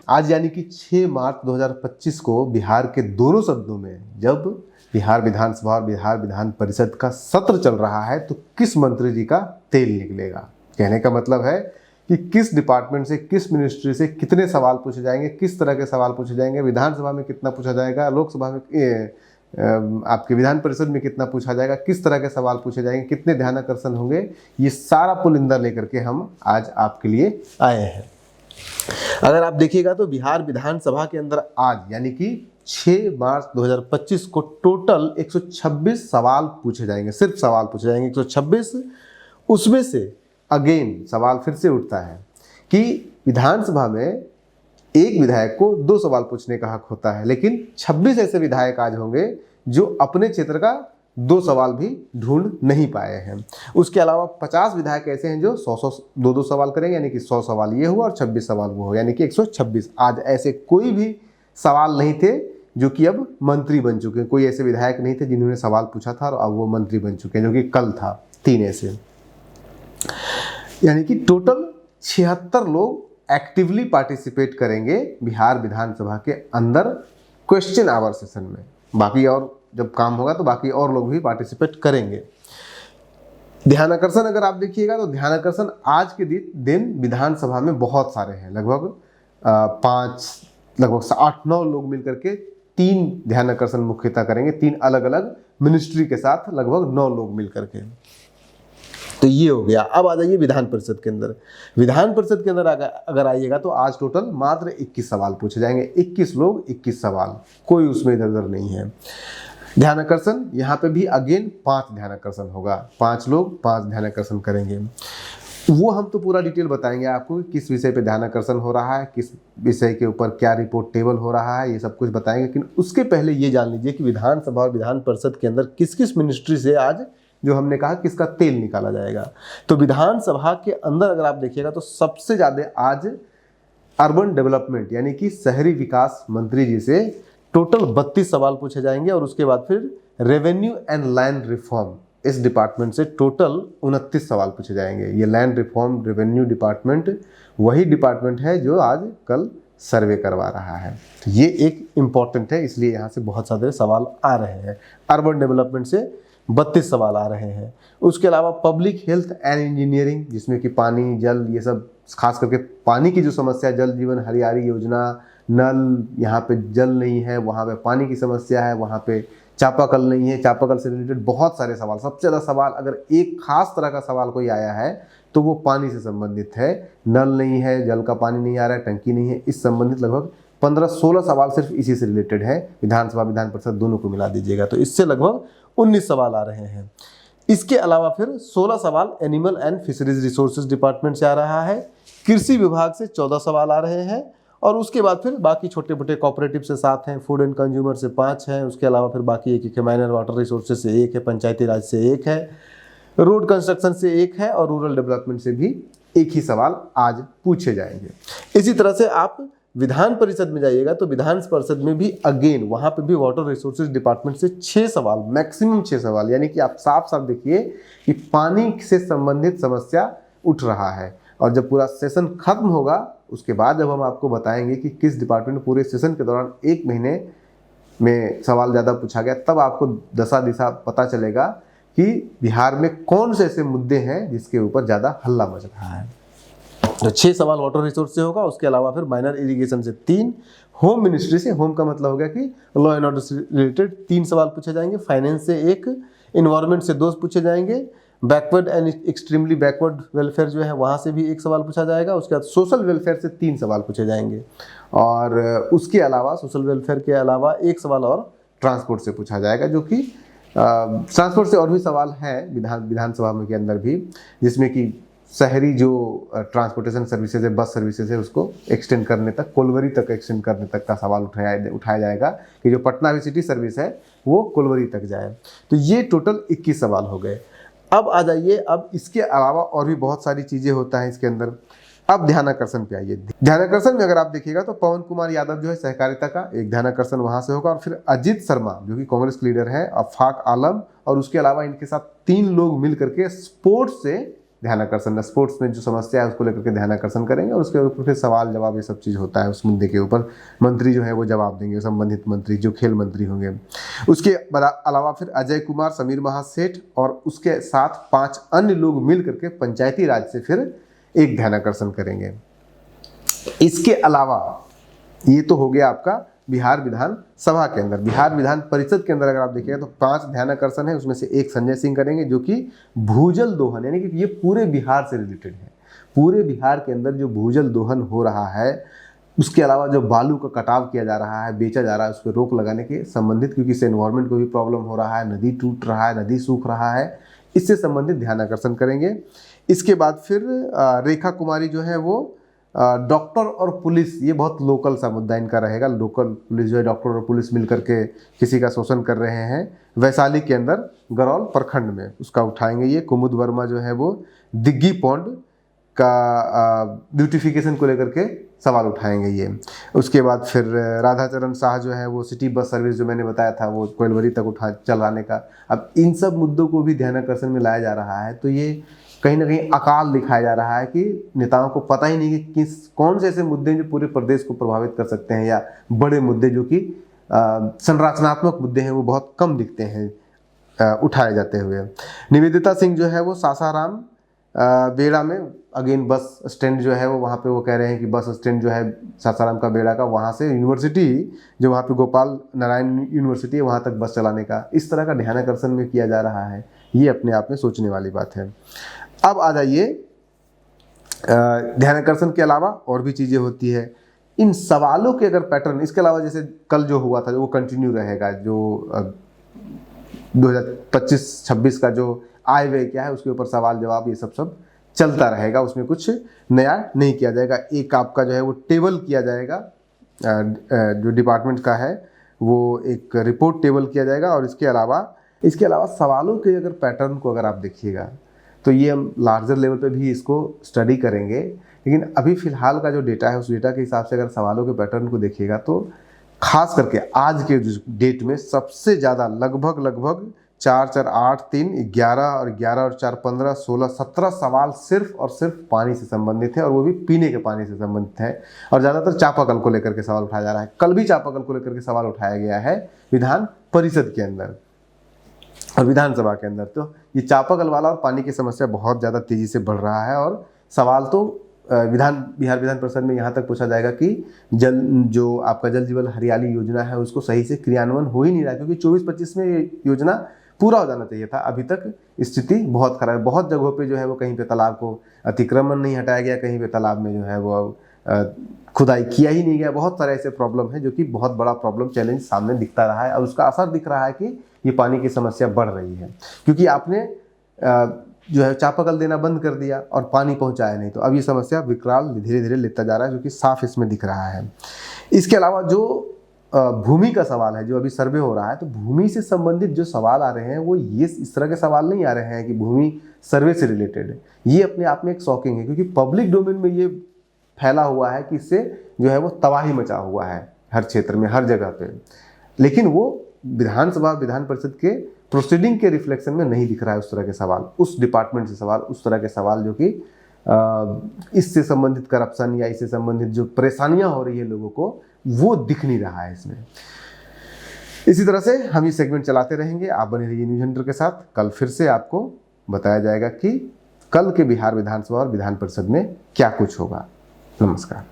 आज यानी कि 6 मार्च 2025 को बिहार के दोनों सदनों में जब बिहार विधानसभा और बिहार विधान परिषद का सत्र चल रहा है तो किस मंत्री जी का तेल निकलेगा। कहने का मतलब है कि किस डिपार्टमेंट से, किस मिनिस्ट्री से कितने सवाल पूछे जाएंगे, किस तरह के सवाल पूछे जाएंगे, विधानसभा में कितना पूछा जाएगा, लोकसभा में आपके विधान परिषद में कितना पूछा जाएगा, किस तरह के सवाल पूछे जाएंगे, कितने ध्यानाकर्षण होंगे, ये सारा पुलिंदा लेकर के हम आज आपके लिए आए हैं। अगर आप देखिएगा तो बिहार विधानसभा के अंदर आज यानी कि 6 मार्च 2025 को टोटल 126 सवाल पूछे जाएंगे, सिर्फ सवाल पूछे जाएंगे 126। उसमें से अगेन सवाल फिर से उठता है कि विधानसभा में एक विधायक को 2 सवाल पूछने का हक होता है, लेकिन 26 ऐसे विधायक आज होंगे जो अपने क्षेत्र का 2 सवाल भी ढूंढ नहीं पाए हैं। उसके अलावा 50 विधायक ऐसे हैं जो 100 2 सवाल करेंगे, यानी कि 100 सवाल ये हुआ और 26 सवाल वो हो, यानी कि 126। आज ऐसे कोई भी सवाल नहीं थे जो कि अब मंत्री बन चुके हैं। कोई ऐसे विधायक नहीं थे जिन्होंने सवाल पूछा था और अब वो मंत्री बन चुके हैं, जो कि कल था 3 ऐसे। यानी कि टोटल 76 लोग एक्टिवली पार्टिसिपेट करेंगे बिहार विधानसभा के अंदर क्वेश्चन आवर सेशन में। बाकी और जब काम होगा तो बाकी और लोग भी पार्टिसिपेट करेंगे। ध्यानाकर्षण अगर आप देखिएगा तो ध्यानाकर्षण आज के दिन विधानसभा में बहुत सारे हैं, लगभग 8-9 लोग मिलकर के 3 ध्यानाकर्षण मुख्यतः करेंगे, 3 अलग अलग मिनिस्ट्री के साथ लगभग 9 लोग मिलकर के। तो ये हो गया। अब आ जाइए विधान परिषद के अंदर। विधान परिषद के अंदर अगर आइएगा तो आज टोटल मात्र 21 सवाल पूछे जाएंगे। 21 लोग 21 सवाल, कोई उसमें इधर उधर नहीं है। ध्यानाकर्षण यहाँ पे भी अगेन 5 ध्यानाकर्षण होगा, 5 लोग 5 ध्यानाकर्षण करेंगे। वो हम तो पूरा डिटेल बताएंगे आपको किस विषय पे ध्यानाकर्षण हो रहा है, किस विषय के ऊपर क्या रिपोर्ट टेबल हो रहा है, ये सब कुछ बताएंगे। लेकिन उसके पहले ये जान लीजिए कि विधानसभा और विधान परिषद के अंदर किस किस मिनिस्ट्री से आज जो हमने कहा किसका तेल निकाला जाएगा। तो विधानसभा के अंदर अगर आप देखिएगा तो सबसे ज़्यादा आज अर्बन डेवलपमेंट यानी कि शहरी विकास मंत्री जी से टोटल 32 सवाल पूछे जाएंगे। और उसके बाद फिर रेवेन्यू एंड लैंड रिफॉर्म, इस डिपार्टमेंट से टोटल 29 सवाल पूछे जाएंगे। ये लैंड रिफॉर्म रेवेन्यू डिपार्टमेंट वही डिपार्टमेंट है जो आज कल सर्वे करवा रहा है। तो ये एक इम्पॉर्टेंट है, इसलिए यहाँ से बहुत सारे सवाल आ रहे हैं। अर्बन डेवलपमेंट से 32 सवाल आ रहे हैं। उसके अलावा पब्लिक हेल्थ एंड इंजीनियरिंग, जिसमें कि पानी, जल, ये सब, खास करके पानी की जो समस्या, जल जीवन हरियाली योजना, नल, यहाँ पे जल नहीं है, वहाँ पे पानी की समस्या है, वहाँ पे चापाकल नहीं है, चापाकल से रिलेटेड बहुत सारे सवाल। सबसे ज़्यादा सवाल अगर एक खास तरह का सवाल कोई आया है तो वो पानी से संबंधित है। नल नहीं है, जल का पानी नहीं आ रहा है, टंकी नहीं है, इस संबंधित लगभग 15-16 सवाल सिर्फ इसी से रिलेटेड है। विधानसभा विधान परिषद दोनों को मिला दीजिएगा तो इससे लगभग 19 सवाल आ रहे हैं। इसके अलावा फिर 16 सवाल animal and fisheries resources department से आ रहा है। कृषि विभाग से 14 सवाल आ रहे हैं। और उसके बाद फिर बाकी छोटे मोटे कोऑपरेटिव से 7 हैं, फूड एंड कंज्यूमर से 5 हैं। उसके अलावा फिर बाकी एक है, माइनर वाटर रिसोर्सेज से 1 है, पंचायती राज से 1 है, रोड कंस्ट्रक्शन से 1 है और रूरल डेवलपमेंट से भी 1 ही सवाल आज पूछे जाएंगे। इसी तरह से आप विधान परिषद में जाइएगा तो विधान परिषद में भी अगेन वहाँ पे भी वाटर रिसोर्सेज डिपार्टमेंट से 6 सवाल, मैक्सिमम 6 सवाल, यानी कि आप साफ साफ देखिए कि पानी से संबंधित समस्या उठ रहा है। और जब पूरा सेशन खत्म होगा उसके बाद जब हम आपको बताएंगे कि किस डिपार्टमेंट में पूरे सेशन के दौरान 1 महीने में सवाल ज़्यादा पूछा गया, तब आपको दशा दिशा पता चलेगा कि बिहार में कौन से ऐसे मुद्दे हैं जिसके ऊपर ज़्यादा हल्ला मच रहा है। तो 6 सवाल वाटर रिसोर्स से होगा। उसके अलावा फिर माइनर इरिगेशन से 3, होम मिनिस्ट्री से, होम का मतलब हो गया कि लॉ एंड ऑर्डर से रिलेटेड 3 सवाल पूछे जाएंगे, फाइनेंस से 1, इन्वायरमेंट से 2 पूछे जाएंगे, backward and extremely backward welfare जो है वहाँ से भी 1 सवाल पूछा जाएगा। उसके बाद सोशल वेलफेयर से 3 सवाल पूछे जाएंगे। और उसके अलावा सोशल वेलफेयर के अलावा 1 सवाल और ट्रांसपोर्ट से पूछा जाएगा, जो कि ट्रांसपोर्ट से और भी सवाल हैं विधानसभा में के अंदर भी, जिसमें कि शहरी जो ट्रांसपोर्टेशन सर्विसेज है, बस सर्विसेज है, उसको एक्सटेंड करने तक, कोलवरी तक एक्सटेंड करने तक का सवाल उठाया जाएगा कि जो पटना भी सिटी सर्विस है वो कोलवरी तक जाए। तो ये टोटल 21 सवाल हो गए। अब आ जाइए, अब इसके अलावा और भी बहुत सारी चीज़ें होता है इसके अंदर। अब ध्यानाकर्षण पे आइए। ध्यानाकर्षण में अगर आप देखिएगा तो पवन कुमार यादव जो है सहकारिता का, एक ध्यानाकर्षण वहाँ से होगा। और फिर अजीत शर्मा जो कि कांग्रेस के लीडर है, अफाक आलम, और उसके अलावा इनके साथ 3 लोग मिल करके स्पोर्ट्स से ध्यानाकर्षण, स्पोर्ट्स में जो समस्या है उसको लेकर के ध्यानाकर्षण करेंगे और उसके ऊपर फिर सवाल जवाब ये सब चीज़ होता है। उस मुद्दे के ऊपर मंत्री जो है वो जवाब देंगे, संबंधित मंत्री जो खेल मंत्री होंगे। उसके अलावा फिर अजय कुमार, समीर महासेठ और उसके साथ 5 अन्य लोग मिल करके पंचायती राज से फिर एक ध्यानाकर्षण करेंगे। इसके अलावा ये तो हो गया आपका बिहार विधान सभा के अंदर। बिहार विधान परिषद के अंदर अगर आप देखिएगा तो 5 ध्यानाकर्षण है, उसमें से एक संजय सिंह करेंगे जो कि भूजल दोहन, यानी कि ये पूरे बिहार से रिलेटेड है। पूरे बिहार के अंदर जो भूजल दोहन हो रहा है, उसके अलावा जो बालू का कटाव किया जा रहा है, बेचा जा रहा है, उस पर रोक लगाने के संबंधित, क्योंकि इससे एनवायरमेंट को भी प्रॉब्लम हो रहा है, नदी टूट रहा है, नदी सूख रहा है, इससे संबंधित ध्यानाकर्षण करेंगे। इसके बाद फिर रेखा कुमारी जो है वो डॉक्टर और पुलिस, ये बहुत लोकल सा मुद्दा इनका रहेगा। लोकल पुलिस जो है, डॉक्टर और पुलिस मिलकर के किसी का शोषण कर रहे हैं वैशाली के अंदर गरौल प्रखंड में, उसका उठाएंगे ये। कुमुद वर्मा जो है वो दिग्गी पौंड का ब्यूटिफिकेशन को लेकर के सवाल उठाएंगे ये। उसके बाद फिर राधाचरण शाह जो है वो सिटी बस सर्विस जो मैंने बताया था वो कोयलवरी तक चलाने का। अब इन सब मुद्दों को भी ध्यानाकर्षण में लाया जा रहा है, तो ये कहीं ना कहीं अकाल दिखाया जा रहा है कि नेताओं को पता ही नहीं कि कौन से ऐसे मुद्दे जो पूरे प्रदेश को प्रभावित कर सकते हैं, या बड़े मुद्दे जो कि संरचनात्मक मुद्दे हैं वो बहुत कम दिखते हैं उठाए जाते हुए। निवेदिता सिंह जो है वो सासाराम बेड़ा में, अगेन बस स्टैंड जो है वो वहाँ पे वो कह रहे हैं कि बस स्टैंड जो है सासाराम का बेड़ा का, वहाँ से यूनिवर्सिटी जो वहाँ पे गोपाल नारायण यूनिवर्सिटी है वहाँ तक बस चलाने का, इस तरह का ध्यानाकर्षण में किया जा रहा है। ये अपने आप में सोचने वाली बात है। अब आ जाइए, ध्यानाकर्षण के अलावा और भी चीज़ें होती है। इन सवालों के अगर पैटर्न, इसके अलावा जैसे कल जो हुआ था वो कंटिन्यू रहेगा, जो 2025-26 का जो आय व्यय क्या है उसके ऊपर सवाल जवाब ये सब चलता रहेगा, उसमें कुछ नया नहीं किया जाएगा। एक आपका जो है वो टेबल किया जाएगा, जो डिपार्टमेंट का है वो एक रिपोर्ट टेबल किया जाएगा। और इसके अलावा सवालों के अगर पैटर्न को अगर आप देखिएगा तो ये हम लार्जर लेवल पे भी इसको स्टडी करेंगे, लेकिन अभी फ़िलहाल का जो डेटा है उस डेटा के हिसाब से अगर सवालों के पैटर्न को देखिएगा तो खास करके आज के डेट में सबसे ज़्यादा लगभग 4, 4, 8, 3, 11 और 11 और 4, 15, 16, 17 सवाल सिर्फ और सिर्फ पानी से संबंधित है, और वो भी पीने के पानी से संबंधित है। और ज़्यादातर चापाकल को लेकर के सवाल उठाया जा रहा है। कल भी चापाकल को लेकर के सवाल उठाया गया है विधान परिषद के अंदर और विधानसभा के अंदर। तो ये चापाकल वाला और पानी की समस्या बहुत ज़्यादा तेज़ी से बढ़ रहा है, और सवाल तो बिहार विधान परिषद में यहाँ तक पूछा जाएगा कि जो आपका जल जीवन हरियाली योजना है उसको सही से क्रियान्वयन हो ही नहीं रहा, क्योंकि 24-25 में ये योजना पूरा हो जाना चाहिए था। अभी तक स्थिति बहुत खराब है। बहुत जगहों पे जो है वो कहीं पे तालाब को अतिक्रमण नहीं हटाया गया, कहीं पे तालाब में जो है वो खुदाई किया ही नहीं गया। बहुत सारे ऐसे प्रॉब्लम है जो कि बहुत बड़ा प्रॉब्लम चैलेंज सामने दिखता रहा है, और उसका असर दिख रहा है कि ये पानी की समस्या बढ़ रही है, क्योंकि आपने जो है चापाकल देना बंद कर दिया और पानी पहुंचाया नहीं। तो अब ये समस्या विकराल धीरे धीरे लेता जा रहा है, जो कि साफ इसमें दिख रहा है। इसके अलावा जो भूमि का सवाल है, जो अभी सर्वे हो रहा है, तो भूमि से संबंधित जो सवाल आ रहे हैं वो ये इस तरह के सवाल नहीं आ रहे हैं कि भूमि सर्वे से रिलेटेड है। ये अपने आप में एक शॉकिंग है, क्योंकि पब्लिक डोमेन में ये फैला हुआ है कि इससे जो है वो तबाही मचा हुआ है हर क्षेत्र में, हर जगह पे, लेकिन वो विधानसभा विधान परिषद के प्रोसीडिंग के रिफ्लेक्शन में नहीं दिख रहा है उस तरह के सवाल, उस डिपार्टमेंट से सवाल, उस तरह के सवाल जो कि इससे संबंधित करप्शन या इससे संबंधित जो परेशानियां हो रही है लोगों को, वो दिख नहीं रहा है इसमें। इसी तरह से हम ये सेगमेंट चलाते रहेंगे। आप बने रहिए न्यूज़ हंटर के साथ। कल फिर से आपको बताया जाएगा कि कल के बिहार विधानसभा और विधान परिषद में क्या कुछ होगा। नमस्कार।